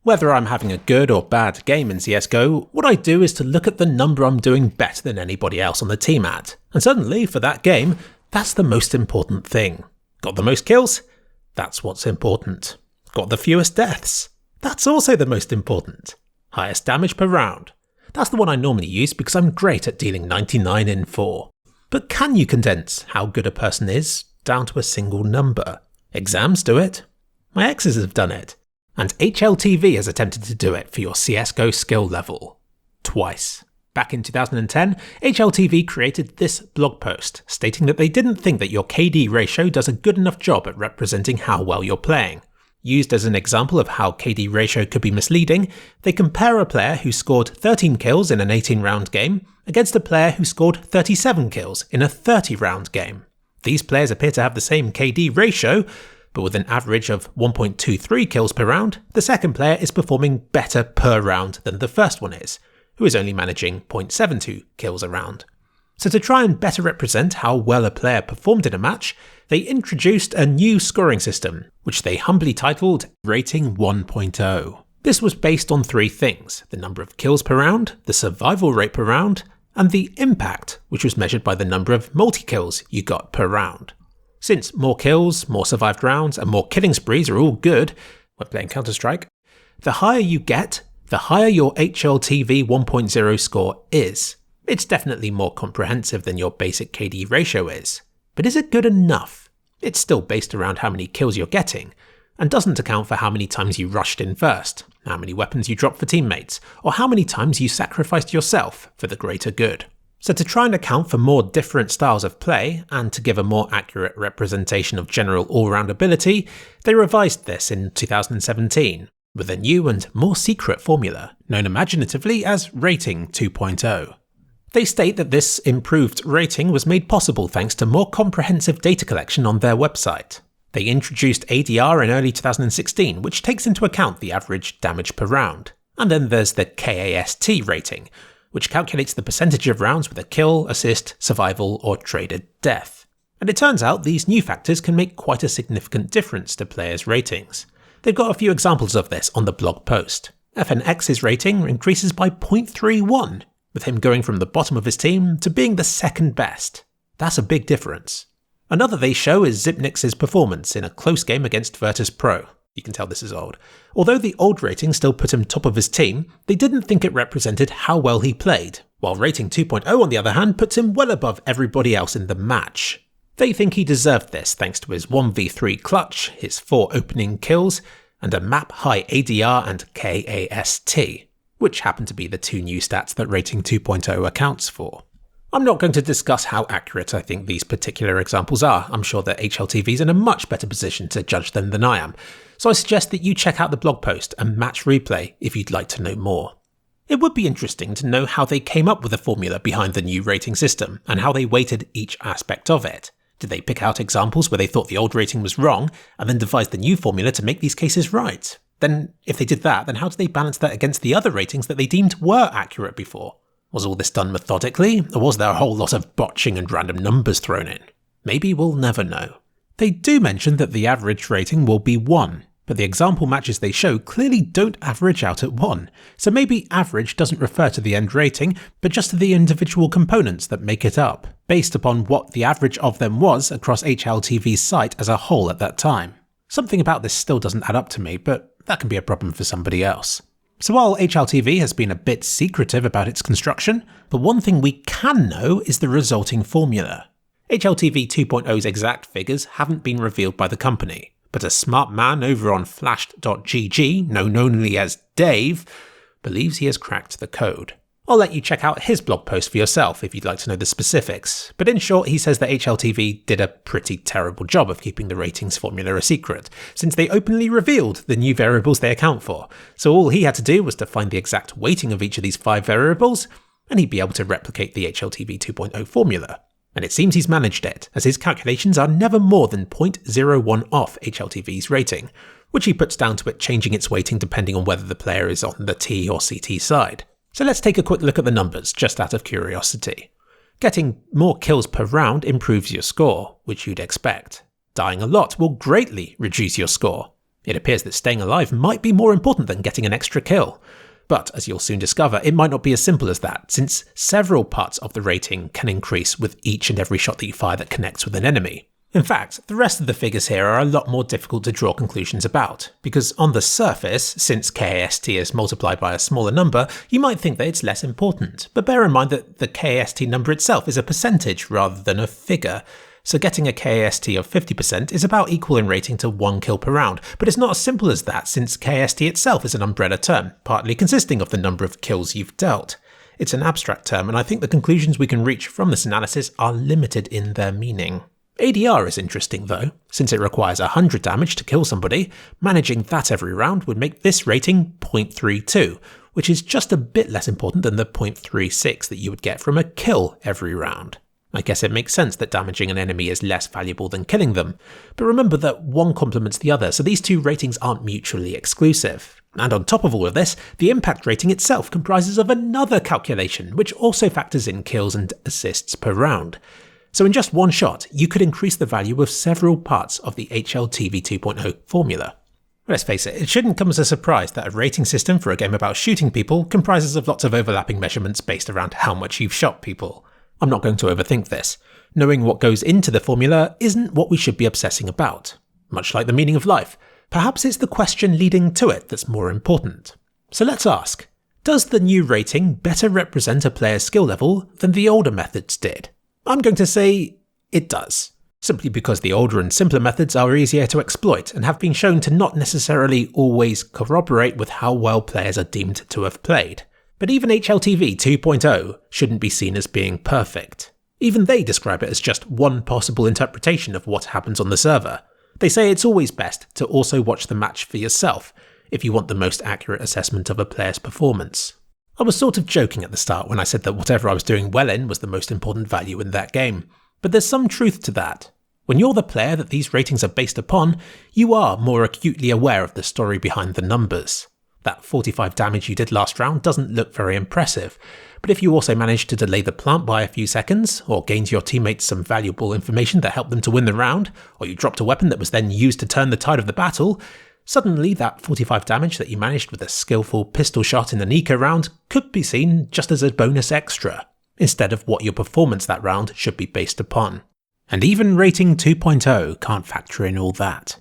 Whether I'm having a good or bad game in CSGO, what I do is to look at the number I'm doing better than anybody else on the team at. And suddenly, for that game, that's the most important thing. Got the most kills? That's what's important. Got the fewest deaths? That's also the most important. Highest damage per round? That's the one I normally use because I'm great at dealing 99 in 4. But can you condense how good a person is down to a single number? Exams do it. My exes have done it. And HLTV has attempted to do it for your CSGO skill level. Twice. Back in 2010, HLTV created this blog post stating that they didn't think that your KD ratio does a good enough job at representing how well you're playing. Used as an example of how KD ratio could be misleading, they compare a player who scored 13 kills in an 18-round game against a player who scored 37 kills in a 30-round game. These players appear to have the same KD ratio, but with an average of 1.23 kills per round, the second player is performing better per round than the first one is, who is only managing 0.72 kills a round. So to try and better represent how well a player performed in a match, they introduced a new scoring system, which they humbly titled Rating 1.0. This was based on 3 things: the number of kills per round, the survival rate per round, and the impact, which was measured by the number of multi-kills you got per round. Since more kills, more survived rounds, and more killing sprees are all good when playing Counter-Strike, the higher you get, the higher your HLTV 1.0 score is. It's definitely more comprehensive than your basic KD ratio is. But is it good enough? It's still based around how many kills you're getting, and doesn't account for how many times you rushed in first, how many weapons you dropped for teammates, or how many times you sacrificed yourself for the greater good. So to try and account for more different styles of play, and to give a more accurate representation of general all-round ability, they revised this in 2017, with a new and more secret formula, known imaginatively as Rating 2.0. They state that this improved rating was made possible thanks to more comprehensive data collection on their website. They introduced ADR in early 2016, which takes into account the average damage per round. And then there's the KAST rating, which calculates the percentage of rounds with a kill, assist, survival, or traded death. And it turns out these new factors can make quite a significant difference to players' ratings. They've got a few examples of this on the blog post. FNX's rating increases by 0.31, with him going from the bottom of his team to being the second best. That's a big difference. Another they show is Xyp9x's performance in a close game against Virtus.pro. You can tell this is old. Although the old rating still put him top of his team, they didn't think it represented how well he played, while Rating 2.0 on the other hand puts him well above everybody else in the match. They think he deserved this thanks to his 1v3 clutch, his 4 opening kills, and a map-high ADR and KAST, which happen to be the 2 new stats that Rating 2.0 accounts for. I'm not going to discuss how accurate I think these particular examples are. I'm sure that HLTV is in a much better position to judge them than I am, so I suggest that you check out the blog post and match replay if you'd like to know more. It would be interesting to know how they came up with the formula behind the new rating system, and how they weighted each aspect of it. Did they pick out examples where they thought the old rating was wrong, and then devise the new formula to make these cases right? Then, if they did that, then how did they balance that against the other ratings that they deemed were accurate before? Was all this done methodically, or was there a whole lot of botching and random numbers thrown in? Maybe we'll never know. They do mention that the average rating will be 1, but the example matches they show clearly don't average out at 1, so maybe average doesn't refer to the end rating, but just to the individual components that make it up, based upon what the average of them was across HLTV's site as a whole at that time. Something about this still doesn't add up to me, but that can be a problem for somebody else. So while HLTV has been a bit secretive about its construction, but one thing we can know is the resulting formula. HLTV 2.0's exact figures haven't been revealed by the company, but a smart man over on flashed.gg, known only as Dave, believes he has cracked the code. I'll let you check out his blog post for yourself if you'd like to know the specifics, but in short he says that HLTV did a pretty terrible job of keeping the ratings formula a secret, since they openly revealed the new variables they account for, so all he had to do was to find the exact weighting of each of these 5 variables, and he'd be able to replicate the HLTV 2.0 formula. And it seems he's managed it, as his calculations are never more than 0.01 off HLTV's rating, which he puts down to it changing its weighting depending on whether the player is on the T or CT side. So let's take a quick look at the numbers, just out of curiosity. Getting more kills per round improves your score, which you'd expect. Dying a lot will greatly reduce your score. It appears that staying alive might be more important than getting an extra kill. But, as you'll soon discover, it might not be as simple as that, since several parts of the rating can increase with each and every shot that you fire that connects with an enemy. In fact, the rest of the figures here are a lot more difficult to draw conclusions about, because on the surface, since KAST is multiplied by a smaller number, you might think that it's less important, but bear in mind that the KAST number itself is a percentage rather than a figure. So getting a KAST of 50% is about equal in rating to 1 kill per round, but it's not as simple as that since KAST itself is an umbrella term, partly consisting of the number of kills you've dealt. It's an abstract term, and I think the conclusions we can reach from this analysis are limited in their meaning. ADR is interesting though, since it requires 100 damage to kill somebody. Managing that every round would make this rating 0.32, which is just a bit less important than the 0.36 that you would get from a kill every round. I guess it makes sense that damaging an enemy is less valuable than killing them, but remember that one complements the other, so these two ratings aren't mutually exclusive. And on top of all of this, the impact rating itself comprises of another calculation, which also factors in kills and assists per round. So in just one shot, you could increase the value of several parts of the HLTV 2.0 formula. Let's face it shouldn't come as a surprise that a rating system for a game about shooting people comprises of lots of overlapping measurements based around how much you've shot people. I'm not going to overthink this. Knowing what goes into the formula isn't what we should be obsessing about. Much like the meaning of life, perhaps it's the question leading to it that's more important. So let's ask, does the new rating better represent a player's skill level than the older methods did? I'm going to say it does, simply because the older and simpler methods are easier to exploit and have been shown to not necessarily always corroborate with how well players are deemed to have played. But even HLTV 2.0 shouldn't be seen as being perfect. Even they describe it as just one possible interpretation of what happens on the server. They say it's always best to also watch the match for yourself if you want the most accurate assessment of a player's performance. I was sort of joking at the start when I said that whatever I was doing well in was the most important value in that game, but there's some truth to that. When you're the player that these ratings are based upon, you are more acutely aware of the story behind the numbers. That 45 damage you did last round doesn't look very impressive, but if you also managed to delay the plant by a few seconds, or gained your teammates some valuable information that helped them to win the round, or you dropped a weapon that was then used to turn the tide of the battle, suddenly that 45 damage that you managed with a skillful pistol shot in an eco round could be seen just as a bonus extra, instead of what your performance that round should be based upon. And even rating 2.0 can't factor in all that.